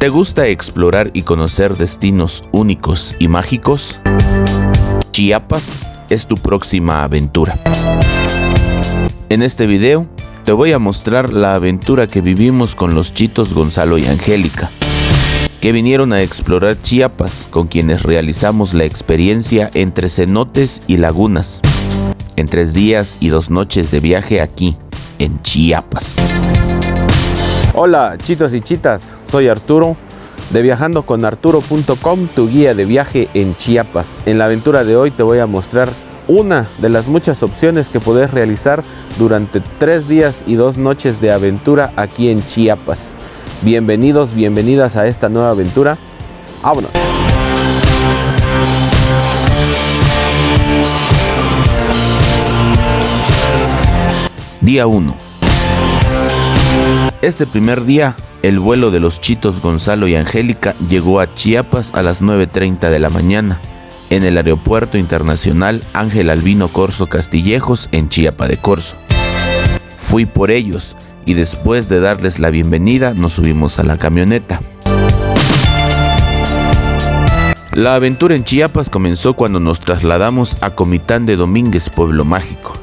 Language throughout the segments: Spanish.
¿Te gusta explorar y conocer destinos únicos y mágicos? Chiapas es tu próxima aventura. En este video te voy a mostrar la aventura que vivimos con los chitos Gonzalo y Angélica, que vinieron a explorar Chiapas, con quienes realizamos la experiencia entre cenotes y lagunas, en 3 días y 2 noches de viaje aquí, en Chiapas. Hola chitos y chitas, soy Arturo de viajandoconarturo.com, tu guía de viaje en Chiapas. En la aventura de hoy te voy a mostrar una de las muchas opciones que podés realizar durante 3 días y 2 noches de aventura aquí en Chiapas. Bienvenidos, bienvenidas a esta nueva aventura. ¡Vámonos! Día 1. Este primer día, el vuelo de los chitos Gonzalo y Angélica llegó a Chiapas a las 9:30 de la mañana, en el Aeropuerto Internacional Ángel Albino Corzo Castillejos, en Chiapa de Corzo. Fui por ellos y después de darles la bienvenida nos subimos a la camioneta. La aventura en Chiapas comenzó cuando nos trasladamos a Comitán de Domínguez, Pueblo Mágico.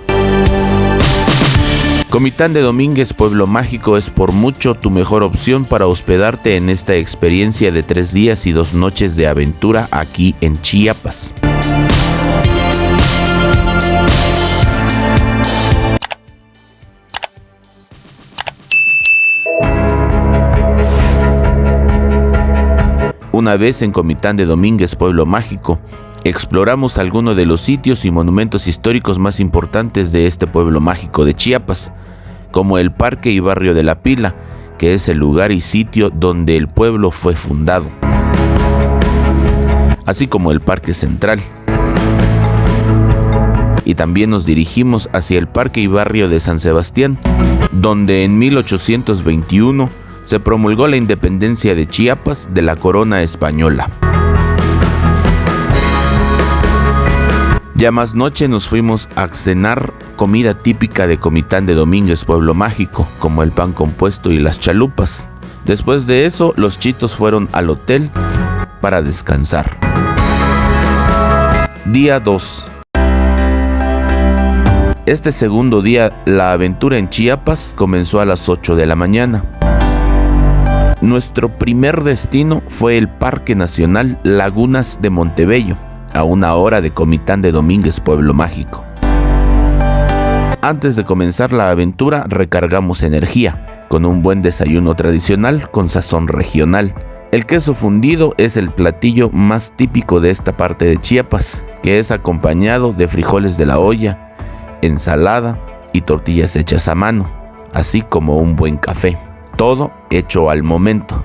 Comitán de Domínguez, Pueblo Mágico es por mucho tu mejor opción para hospedarte en esta experiencia de 3 días y 2 noches de aventura aquí en Chiapas. Una vez en Comitán de Domínguez, Pueblo Mágico, exploramos algunos de los sitios y monumentos históricos más importantes de este pueblo mágico de Chiapas, como el Parque y Barrio de la Pila, que es el lugar y sitio donde el pueblo fue fundado, así como el Parque Central. Y también nos dirigimos hacia el Parque y Barrio de San Sebastián, donde en 1821 se promulgó la independencia de Chiapas de la corona española. Ya más noche nos fuimos a cenar comida típica de Comitán de Domínguez, Pueblo Mágico, como el pan compuesto y las chalupas. Después de eso, los chitos fueron al hotel para descansar. Día 2. Este segundo día, la aventura en Chiapas comenzó a las 8 de la mañana. Nuestro primer destino fue el Parque Nacional Lagunas de Montebello, a 1 hora de Comitán de Domínguez, Pueblo Mágico. Antes de comenzar la aventura, recargamos energía con un buen desayuno tradicional con sazón regional. El queso fundido es el platillo más típico de esta parte de Chiapas, que es acompañado de frijoles de la olla, ensalada y tortillas hechas a mano, así como un buen café. Todo hecho al momento.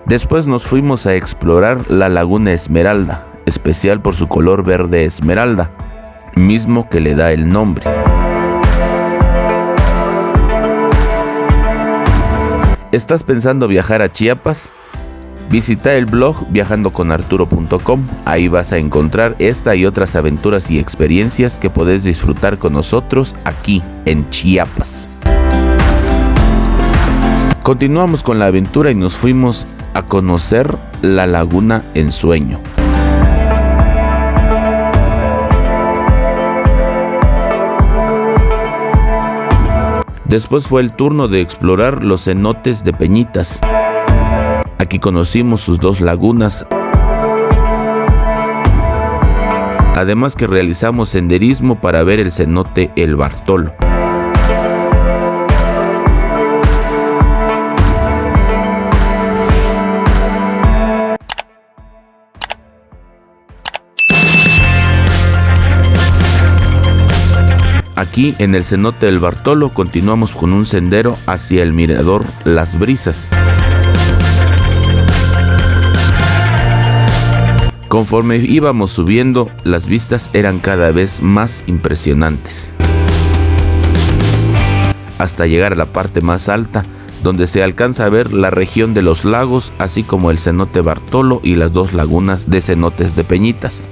Después nos fuimos a explorar la Laguna Esmeralda, especial por su color verde esmeralda, mismo que le da el nombre. ¿Estás pensando viajar a Chiapas? Visita el blog viajandoconarturo.com. Ahí vas a encontrar esta y otras aventuras y experiencias que podés disfrutar con nosotros aquí en Chiapas. Continuamos con la aventura y nos fuimos a conocer la Laguna Ensueño. Después fue el turno de explorar los cenotes de Peñitas. Aquí conocimos sus 2 lagunas, además que realizamos senderismo para ver el cenote El Bartolo. Aquí en el cenote El Bartolo continuamos con un sendero hacia el mirador Las Brisas. Conforme íbamos subiendo, las vistas eran cada vez más impresionantes, hasta llegar a la parte más alta, donde se alcanza a ver la región de los lagos, así como el cenote Bartolo y las 2 lagunas de cenotes de Peñitas.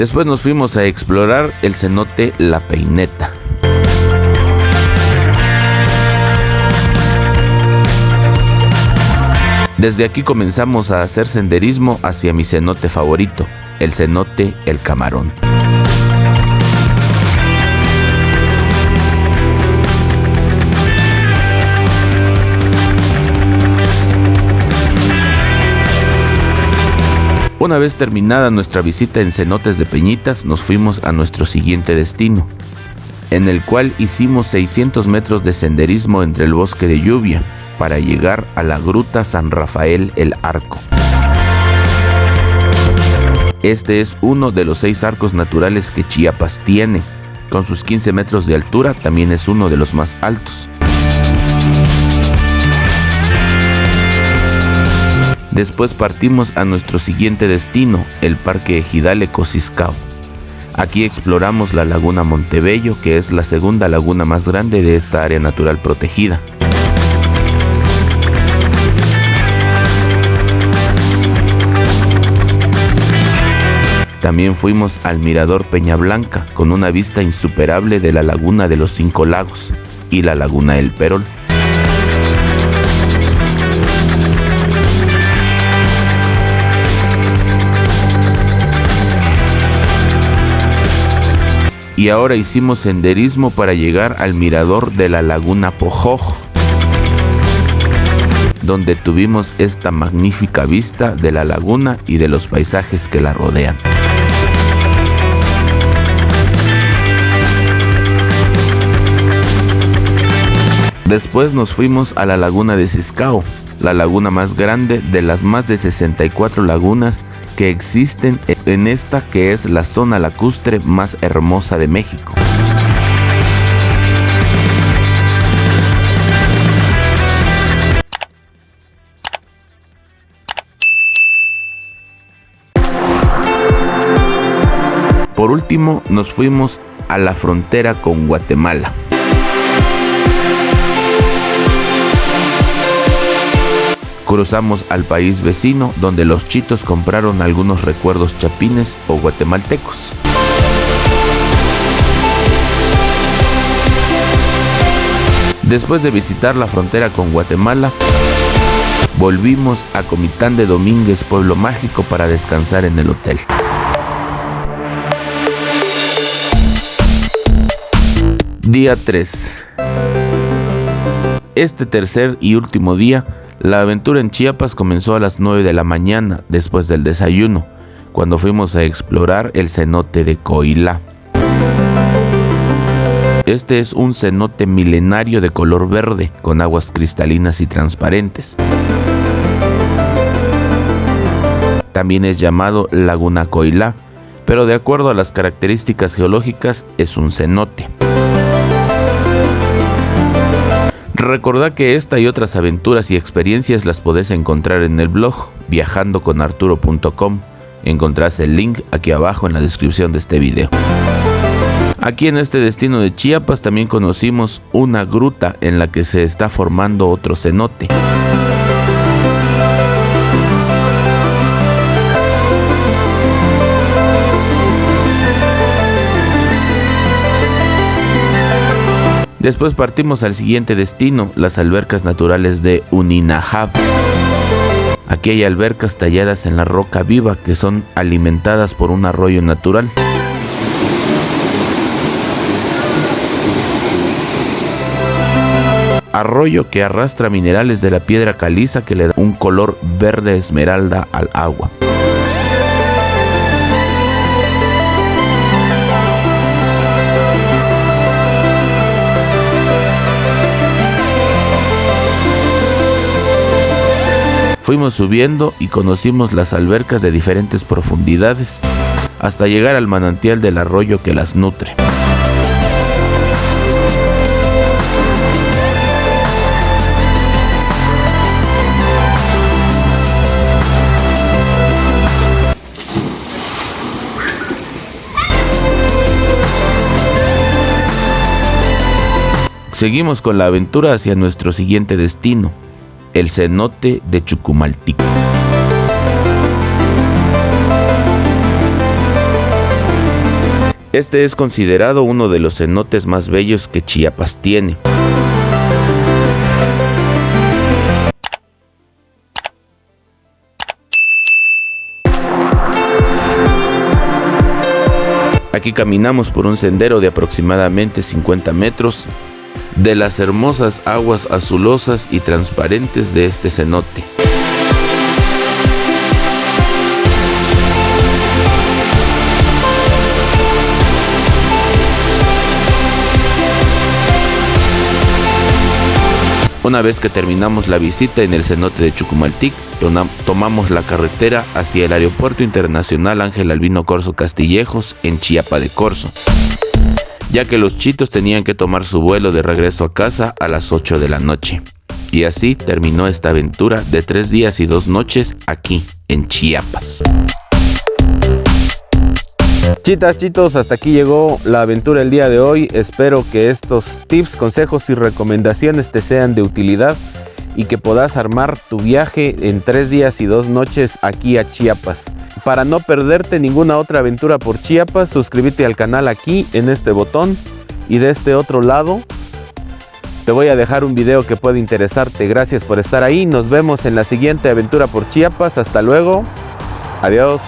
Después nos fuimos a explorar el cenote La Peineta. Desde aquí comenzamos a hacer senderismo hacia mi cenote favorito, el cenote El Camarón. Una vez terminada nuestra visita en cenotes de Peñitas, nos fuimos a nuestro siguiente destino, en el cual hicimos 600 metros de senderismo entre el bosque de lluvia, para llegar a la gruta San Rafael el Arco. Este es uno de los 6 arcos naturales que Chiapas tiene. Con sus 15 metros de altura, también es uno de los más altos. Después partimos a nuestro siguiente destino, el Parque Ejidal Ecosiscao. Aquí exploramos la laguna Montebello, que es la segunda laguna más grande de esta área natural protegida. También fuimos al Mirador Peña Blanca, con una vista insuperable de la Laguna de los 5 Lagos y la Laguna El Perol. Y ahora hicimos senderismo para llegar al mirador de la Laguna Pojojo, donde tuvimos esta magnífica vista de la laguna y de los paisajes que la rodean. Después nos fuimos a la laguna de Ciscao, la laguna más grande de las más de 64 lagunas que existen en esta, que es la zona lacustre más hermosa de México. Por último, nos fuimos a la frontera con Guatemala. Cruzamos al país vecino, donde los chitos compraron algunos recuerdos chapines o guatemaltecos. Después de visitar la frontera con Guatemala, volvimos a Comitán de Domínguez, pueblo mágico, para descansar en el hotel. Día 3. Este tercer y último día, la aventura en Chiapas comenzó a las 9 de la mañana, después del desayuno, cuando fuimos a explorar el cenote de Coilá. Este es un cenote milenario de color verde, con aguas cristalinas y transparentes. También es llamado Laguna Coilá, pero de acuerdo a las características geológicas es un cenote. Recordá que esta y otras aventuras y experiencias las podés encontrar en el blog viajandoconarturo.com. Encontrás el link aquí abajo en la descripción de este video. Aquí en este destino de Chiapas también conocimos una gruta en la que se está formando otro cenote. Después partimos al siguiente destino, las albercas naturales de Uninahab. Aquí hay albercas talladas en la roca viva que son alimentadas por un arroyo natural. Arroyo que arrastra minerales de la piedra caliza que le da un color verde esmeralda al agua. Fuimos subiendo y conocimos las albercas de diferentes profundidades hasta llegar al manantial del arroyo que las nutre. Seguimos con la aventura hacia nuestro siguiente destino, el cenote de Chucumaltico. Este es considerado uno de los cenotes más bellos que Chiapas tiene. Aquí caminamos por un sendero de aproximadamente 50 metros de las hermosas aguas azulosas y transparentes de este cenote. Una vez que terminamos la visita en el cenote de Chucumaltic, tomamos la carretera hacia el Aeropuerto Internacional Ángel Albino Corzo Castillejos en Chiapa de Corzo, ya que los chitos tenían que tomar su vuelo de regreso a casa a las 8 de la noche. Y así terminó esta aventura de 3 días y 2 noches aquí en Chiapas. Chitas, chitos, hasta aquí llegó la aventura el día de hoy. Espero que estos tips, consejos y recomendaciones te sean de utilidad y que puedas armar tu viaje en 3 días y 2 noches aquí a Chiapas. Para no perderte ninguna otra aventura por Chiapas, suscríbete al canal aquí en este botón, y de este otro lado te voy a dejar un video que puede interesarte. Gracias por estar ahí. Nos vemos en la siguiente aventura por Chiapas. Hasta luego. Adiós.